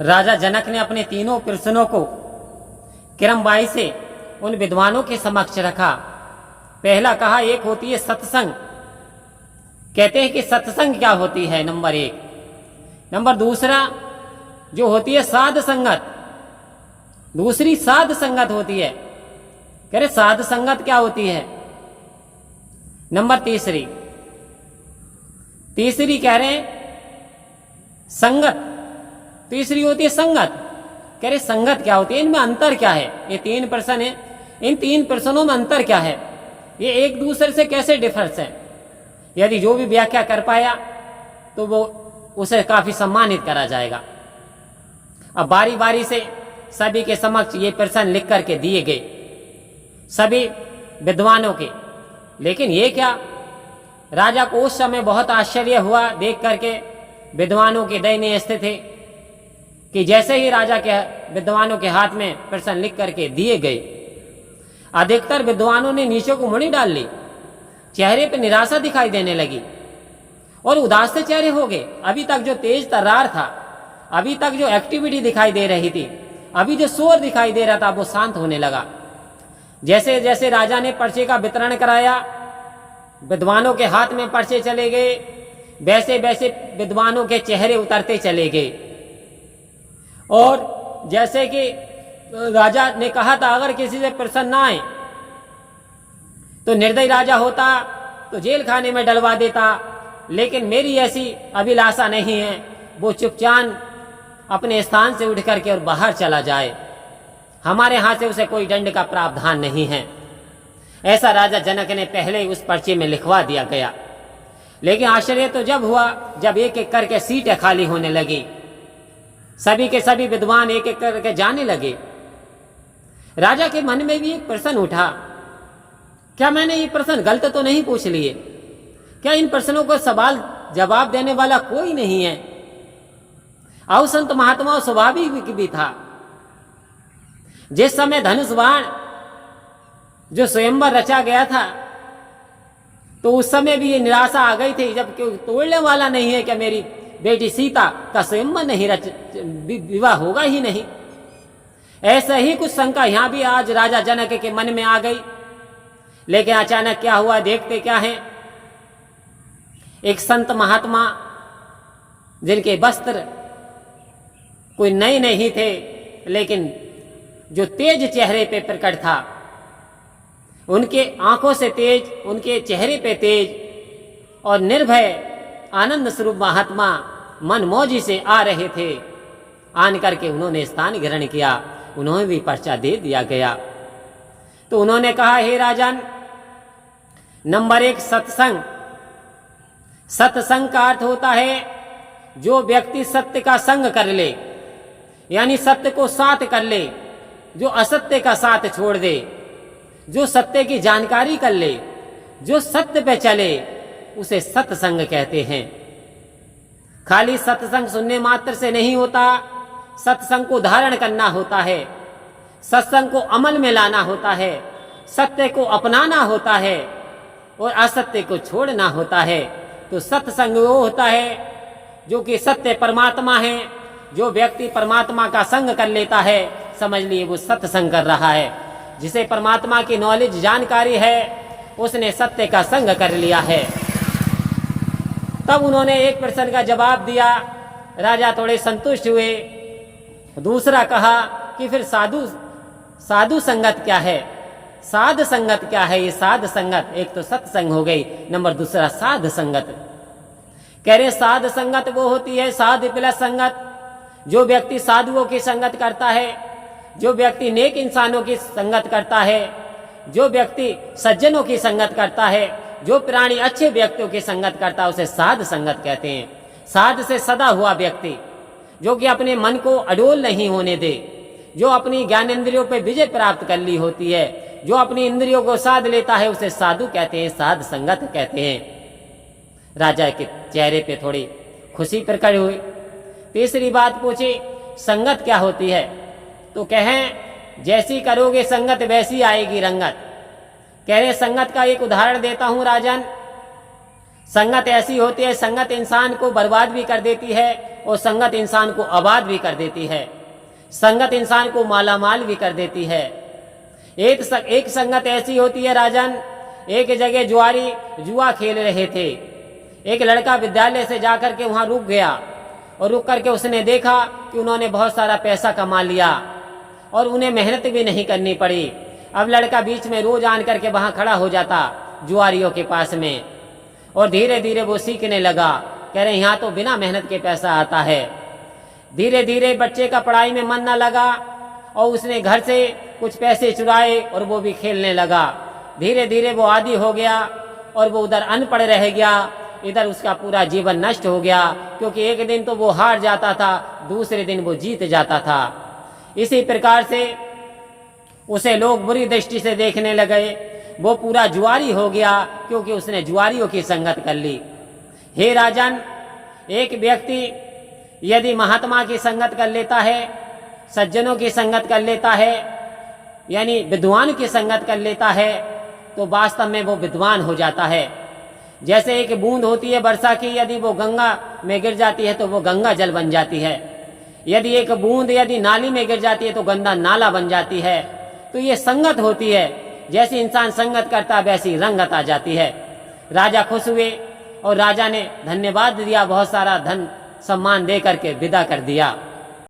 राजा जनक ने अपने तीनों प्रश्नों को क्रमवाई से उन विद्वानों के समक्ष रखा। पहला कहा, एक होती है सत्संग। कहते हैं कि सत्संग क्या होती है, नंबर एक। नंबर दूसरा जो होती है साध संगत, दूसरी साध संगत होती है। कह रहे साध संगत क्या होती है। नंबर तीसरी कह रहे संगत, तीसरी होती है संगत। कह रहे संगत क्या होती है, इनमें अंतर क्या है। ये तीन प्रश्न है, इन तीन प्रश्नों में अंतर क्या है, ये एक दूसरे से कैसे डिफरेंस है। यदि जो भी व्याख्या कर पाया तो वो उसे काफी सम्मानित करा जाएगा। अब बारी बारी से सभी के समक्ष ये प्रश्न लिख करके दिए गए सभी विद्वानों के। लेकिन ये क्या, राजा को उस समय बहुत आश्चर्य हुआ देख करके विद्वानों की दयनीय स्थिति कि जैसे ही राजा के विद्वानों के हाथ में प्रश्न लिख करके दिए गए, अधिकतर विद्वानों ने नीचे को मुड़ी डाल ली, चेहरे पर निराशा दिखाई देने लगी और उदास से चेहरे हो गए। अभी तक जो तेज तर्रार था, अभी तक जो एक्टिविटी दिखाई दे रही थी, अभी जो शोर दिखाई दे रहा था, वो शांत होने लगा। जैसे जैसे राजा ने पर्चे का वितरण कराया, विद्वानों के हाथ में पर्चे चले गए, वैसे वैसे विद्वानों के चेहरे उतरते चले गए। और जैसे कि राजा ने कहा था अगर किसी से प्रसन्न ना आए तो निर्दयी राजा होता तो जेल खाने में डलवा देता, लेकिन मेरी ऐसी अभिलाषा नहीं है। वो चुपचाप अपने स्थान से उठ करके और बाहर चला जाए, हमारे हाथ से उसे कोई दंड का प्रावधान नहीं है। ऐसा राजा जनक ने पहले ही उस पर्चे में लिखवा दिया गया। लेकिन आश्चर्य तो जब हुआ जब एक एक करके सीटें खाली होने लगी, सभी के सभी विद्वान एक एक करके जाने लगे। राजा के मन में भी एक प्रश्न उठा, क्या मैंने ये प्रश्न गलत तो नहीं पूछ लिए, क्या इन प्रश्नों को सवाल जवाब देने वाला कोई नहीं है। और संत महात्मा स्वाभाविक भी था। जिस समय धनुष बाण जो स्वयंवर रचा गया था तो उस समय भी ये निराशा आ गई थी, जब क्यों तोड़ने वाला नहीं है, क्या मेरी बेटी सीता का स्वयंवर नहीं विवाह होगा ही नहीं। ऐसा ही कुछ शंका यहां भी आज राजा जनक के मन में आ गई। लेकिन अचानक क्या हुआ, देखते क्या है, एक संत महात्मा जिनके वस्त्र कोई नए नहीं थे, लेकिन जो तेज चेहरे पे प्रकट था, उनके आंखों से तेज, उनके चेहरे पे तेज और निर्भय आनंद स्वरूप महात्मा मन मौजी से आ रहे थे। आन करके उन्होंने स्थान ग्रहण किया, उन्होंने भी पर्चा दे दिया गया। तो उन्होंने कहा, हे राजन, नंबर एक सत्संग। सत्संग का अर्थ होता है जो व्यक्ति सत्य का संग कर ले, यानी सत्य को साथ कर ले, जो असत्य का साथ छोड़ दे, जो सत्य की जानकारी कर ले, जो सत्य पे चले, उसे सत्संग कहते हैं। खाली सत्संग सुनने मात्र से नहीं होता, सत्संग को धारण करना होता है, सत्संग को अमल में लाना होता है, सत्य को अपनाना होता है और असत्य को छोड़ना होता है। तो सत्संग वो होता है जो कि सत्य परमात्मा है। जो व्यक्ति परमात्मा का संग कर लेता है, समझ लिए वो सत्संग कर रहा है। जिसे परमात्मा की नॉलेज जानकारी है, उसने सत्य का संग कर लिया है। तब उन्होंने एक प्रश्न का जवाब दिया, राजा थोड़े संतुष्ट हुए। दूसरा कहा कि फिर साधु संगत क्या है, साध संगत क्या है। ये साध संगत, एक तो सत्संग हो गई, नंबर दूसरा साध संगत। कह रहे साध संगत वो होती है साध प्लस संगत, जो व्यक्ति साधुओं की संगत करता है, जो व्यक्ति नेक इंसानों की संगत करता है, जो व्यक्ति सज्जनों की संगत करता है, जो प्राणी अच्छे व्यक्तियों की संगत करता है, उसे साध संगत कहते हैं। साध से सदा हुआ व्यक्ति, जो कि अपने मन को अडोल नहीं होने दे, जो अपनी ज्ञानेंद्रियों पर विजय प्राप्त कर ली होती है, जो अपनी इंद्रियों को साध लेता है, उसे साधु कहते हैं, साध संगत कहते हैं। राजा के चेहरे पे थोड़ी खुशी प्रकट हुई। तीसरी बात पूछी, संगत क्या होती है। तो कहें जैसी करोगे संगत वैसी आएगी रंगत। कह रहे संगत का एक उदाहरण देता हूं राजन। संगत ऐसी होती है, संगत इंसान को बर्बाद भी कर देती है और संगत इंसान को आबाद भी कर देती है, संगत इंसान को मालामाल भी कर देती है। एक संगत ऐसी होती है राजन, एक जगह जुआरी जुआ खेल रहे थे। एक लड़का विद्यालय से जाकर के वहां रुक गया और रुक करके उसने देखा कि उन्होंने बहुत सारा पैसा कमा लिया और उन्हें मेहनत भी नहीं करनी पड़ी। अब लड़का बीच में रोज आन करके वहां खड़ा हो जाता जुआरियों के पास में और धीरे धीरे वो सीखने लगा। कह रहे यहाँ तो बिना मेहनत के पैसा आता है। धीरे धीरे बच्चे का पढ़ाई में मन न लगा और उसने घर से कुछ पैसे चुराए और वो भी खेलने लगा। धीरे धीरे वो आदी हो गया और वो उधर अनपढ़ रह गया, इधर उसका पूरा जीवन नष्ट हो गया, क्योंकि एक दिन तो वो हार जाता था, दूसरे दिन वो जीत जाता था। इसी प्रकार से उसे लोग बुरी दृष्टि से देखने लगे, वो पूरा जुआरी हो गया क्योंकि उसने जुआरियों की संगत कर ली। हे राजन, एक व्यक्ति यदि महात्मा की संगत कर लेता है, सज्जनों की संगत कर लेता है, यानी विद्वान की संगत कर लेता है, तो वास्तव में वो विद्वान हो जाता है। जैसे एक बूंद होती है वर्षा की, यदि वो गंगा में गिर जाती है तो वो गंगा जल बन जाती है। यदि एक बूंद यदि नाली में गिर जाती है तो गंदा नाला बन जाती है। तो ये संगत होती है, जैसी इंसान संगत करता वैसी रंगत आ जाती है। राजा खुश हुए और राजा ने धन्यवाद दिया, बहुत सारा धन सम्मान दे करके विदा कर दिया।